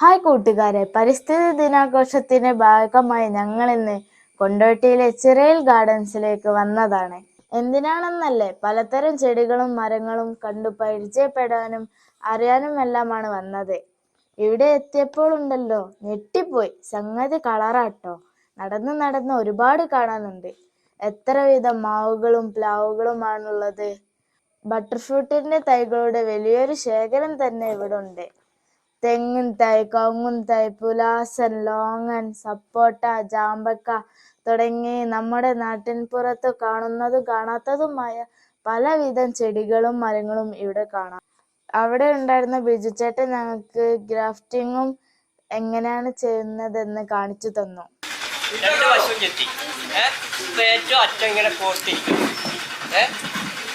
Hi കൂട്ടുകാരെ, പരിസ്ഥിതി ദിനാഘോഷത്തിന്റെ ഭാഗമായി ഞങ്ങളിന്ന് കൊണ്ടോട്ടിയിലെ ചിറയിൽ ഗാർഡൻസിലേക്ക് വന്നതാണ്. എന്തിനാണെന്നല്ലേ, പലതരം ചെടികളും മരങ്ങളും കണ്ടു പരിചയപ്പെടാനും അറിയാനുമെല്ലാമാണ് വന്നത്. ഇവിടെ എത്തിയപ്പോൾ ഉണ്ടല്ലോ, ഞെട്ടിപ്പോയി. സംഗതി കളറാട്ടോ. നടന്ന് നടന്ന് ഒരുപാട് കാണാനുണ്ട്. എത്ര വിധം മാവുകളും പ്ലാവുകളുമാണുള്ളത്. ബട്ടർഫ്രൂട്ടിന്റെ തൈകളുടെ വലിയൊരു ശേഖരം തന്നെ ഇവിടെ ഉണ്ട്. തെങ്ങിൻ തൈ, കവുങ്ങിൻ തൈ, പുലാസൻ, ലോങ്ങൻ, സപ്പോട്ട, ജാമ്പക്ക തുടങ്ങി നമ്മുടെ നാട്ടിൻപുറത്ത് കാണുന്നതും കാണാത്തതുമായ പലവിധം ചെടികളും മരങ്ങളും ഇവിടെ കാണാം. അവിടെ ഉണ്ടായിരുന്ന ബിജുചേട്ടൻ ഞങ്ങൾക്ക് ഗ്രാഫ്റ്റിങ്ങും എങ്ങനെയാണ് ചെയ്യുന്നതെന്ന് കാണിച്ചു തന്നു.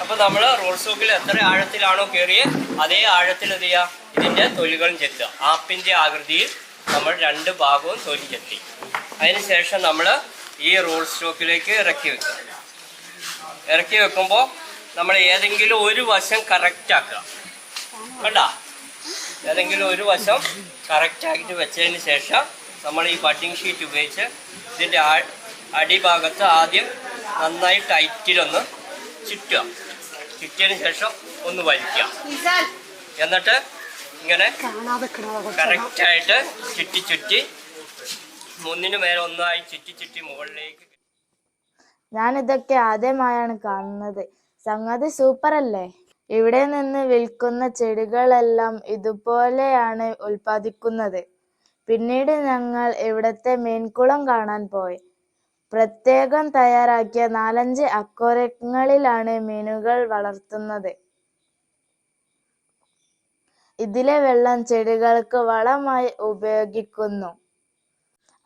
അപ്പോൾ നമ്മൾ റോൾ സ്റ്റോക്കിൽ എത്ര ആഴത്തിലാണോ കയറിയത് അതേ ആഴത്തിൽ എന്ത് ചെയ്യുക, ഇതിൻ്റെ തൊലികളും ചെത്തുക. ആപ്പിൻ്റെ ആകൃതിയിൽ നമ്മൾ രണ്ട് ഭാഗവും തൊലി ചെത്തി. അതിനുശേഷം നമ്മൾ ഈ റോൾ സ്റ്റോക്കിലേക്ക് ഇറക്കി വെക്കുക. ഇറക്കി വെക്കുമ്പോൾ നമ്മൾ ഏതെങ്കിലും ഒരു വശം കറക്റ്റാക്കുക. കണ്ട, ഏതെങ്കിലും ഒരു വശം കറക്റ്റാക്കിയിട്ട് വെച്ചതിന് ശേഷം നമ്മൾ ഈ ബട്ടിങ് ഷീറ്റ് ഉപയോഗിച്ച് ഇതിൻ്റെ അടിഭാഗത്ത് ആദ്യം നന്നായി ടൈറ്റിലൊന്ന് ചുറ്റുക. ചുറ്റിയതിന് ശേഷം ഒന്ന് വലിക്കുക. എന്നിട്ട് ഇങ്ങനെ കറക്റ്റായിട്ട് ചുറ്റി ചുറ്റി ഒന്നിനു മേലെ ഒന്നായി ചുറ്റി ചുറ്റി മുകളിലേക്ക്. ഞാനിതൊക്കെ ആദ്യമായാണ് കാണുന്നത്. സംഗതി സൂപ്പർ അല്ലേ? ഇവിടെ നിന്ന് വിൽക്കുന്ന ചെടികളെല്ലാം ഇതുപോലെയാണ് ഉൽപ്പാദിക്കുന്നത്. പിന്നീട് ഞങ്ങൾ ഇവിടത്തെ മീൻകുളം കാണാൻ പോയി. പ്രത്യേകം തയ്യാറാക്കിയ 4-5 അക്വേറിയങ്ങളിലാണ് മീനുകൾ വളർത്തുന്നത്. ഇതിലെ വെള്ളം ചെടികൾക്ക് വളമായി ഉപയോഗിക്കുന്നു.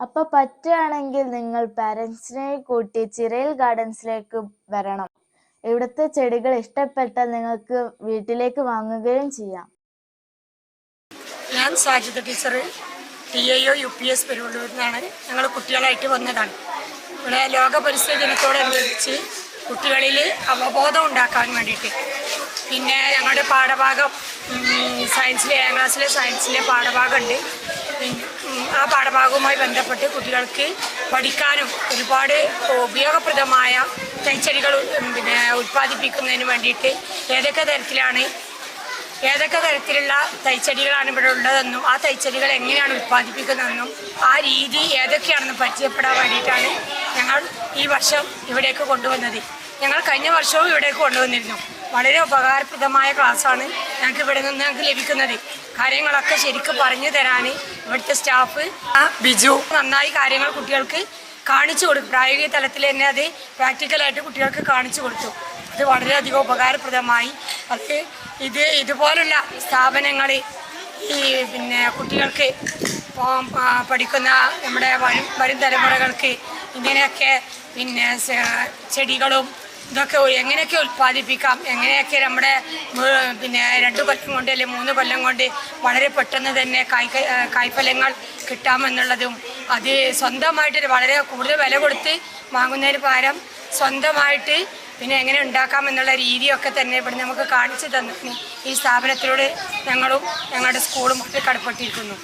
അപ്പൊ പറ്റുകയാണെങ്കിൽ നിങ്ങൾ പാരന്റ്സിനെ കൂട്ടി ചിറയിൽ ഗാർഡൻസിലേക്ക് വരണം. ഇവിടുത്തെ ചെടികൾ ഇഷ്ടപ്പെട്ടാൽ നിങ്ങൾക്ക് വീട്ടിലേക്ക് വാങ്ങുകയും ചെയ്യാം. ഞാൻ സാജിദ ടീച്ചർ, TIO UPS പെരുവള്ളൂരിൽ നിന്നാണ്. ഞങ്ങൾ കുട്ടികളായിട്ട് വന്നതാണ്. ഇവിടെ ലോക പരിസ്ഥിതി ദിനത്തോടനുബന്ധിച്ച് കുട്ടികളിൽ അവബോധം ഉണ്ടാക്കാൻ വേണ്ടിയിട്ട്, പിന്നെ ഞങ്ങളുടെ പാഠഭാഗം സയൻസിലെ 7ാം ക്ലാസ്സിലെ സയൻസിലെ പാഠഭാഗമുണ്ട്. ആ പാഠഭാഗവുമായി ബന്ധപ്പെട്ട് കുട്ടികൾക്ക് പഠിക്കാനും ഒരുപാട് ഉപയോഗപ്രദമായ തൈച്ചെടികൾ ഉൽപ്പാദിപ്പിക്കുന്നതിന് വേണ്ടിയിട്ട് ഏതൊക്കെ തരത്തിലുള്ള തൈച്ചെടികളാണ് ഇവിടെ ഉള്ളതെന്നും ആ തൈച്ചെടികൾ എങ്ങനെയാണ് ഉൽപ്പാദിപ്പിക്കുന്നതെന്നും ആ രീതി ഏതൊക്കെയാണെന്ന് പരിചയപ്പെടാൻ വേണ്ടിയിട്ടാണ് ഞങ്ങൾ ഈ വർഷം ഇവിടേക്ക് കൊണ്ടുവന്നത്. ഞങ്ങൾ കഴിഞ്ഞ വർഷവും ഇവിടേക്ക് കൊണ്ടുവന്നിരുന്നു. വളരെ ഉപകാരപ്രദമായ ക്ലാസ്സാണ് ഇവിടെ നിന്ന് ഞങ്ങൾക്ക് ലഭിക്കുന്നത്. കാര്യങ്ങളൊക്കെ ശരിക്കും പറഞ്ഞു തരാൻ ഇവിടുത്തെ സ്റ്റാഫ് ബിജു നന്നായി കാര്യങ്ങൾ കുട്ടികൾക്ക് കാണിച്ചു കൊടുത്തു. പ്രായോഗിക തലത്തിൽ തന്നെ അത് പ്രാക്ടിക്കലായിട്ട് കുട്ടികൾക്ക് കാണിച്ചു കൊടുത്തു. അത് വളരെയധികം ഉപകാരപ്രദമായി. അത് ഇതുപോലുള്ള സ്ഥാപനങ്ങൾ ഈ കുട്ടികൾക്ക് പഠിക്കുന്ന നമ്മുടെ വരും തലമുറകൾക്ക് ഇങ്ങനെയൊക്കെ ചെടികളും ഇതൊക്കെ എങ്ങനെയൊക്കെ ഉൽപ്പാദിപ്പിക്കാം, എങ്ങനെയൊക്കെ നമ്മുടെ 2 കൊല്ലം കൊണ്ട് അല്ലെങ്കിൽ 3 കൊല്ലം കൊണ്ട് വളരെ പെട്ടെന്ന് തന്നെ കായ്ഫലങ്ങൾ കിട്ടാമെന്നുള്ളതും, അത് സ്വന്തമായിട്ട് വളരെ കൂടുതൽ വില കൊടുത്ത് വാങ്ങുന്നതിന് പകരം സ്വന്തമായിട്ട് എങ്ങനെ ഉണ്ടാക്കാമെന്നുള്ള രീതിയൊക്കെ തന്നെ ഇവിടെ നമുക്ക് കാണിച്ചു തന്നു. ഈ സ്ഥാപനത്തിലൂടെ ഞങ്ങളും ഞങ്ങളുടെ സ്കൂളും ഒക്കെ കടപ്പെട്ടിരിക്കുന്നു.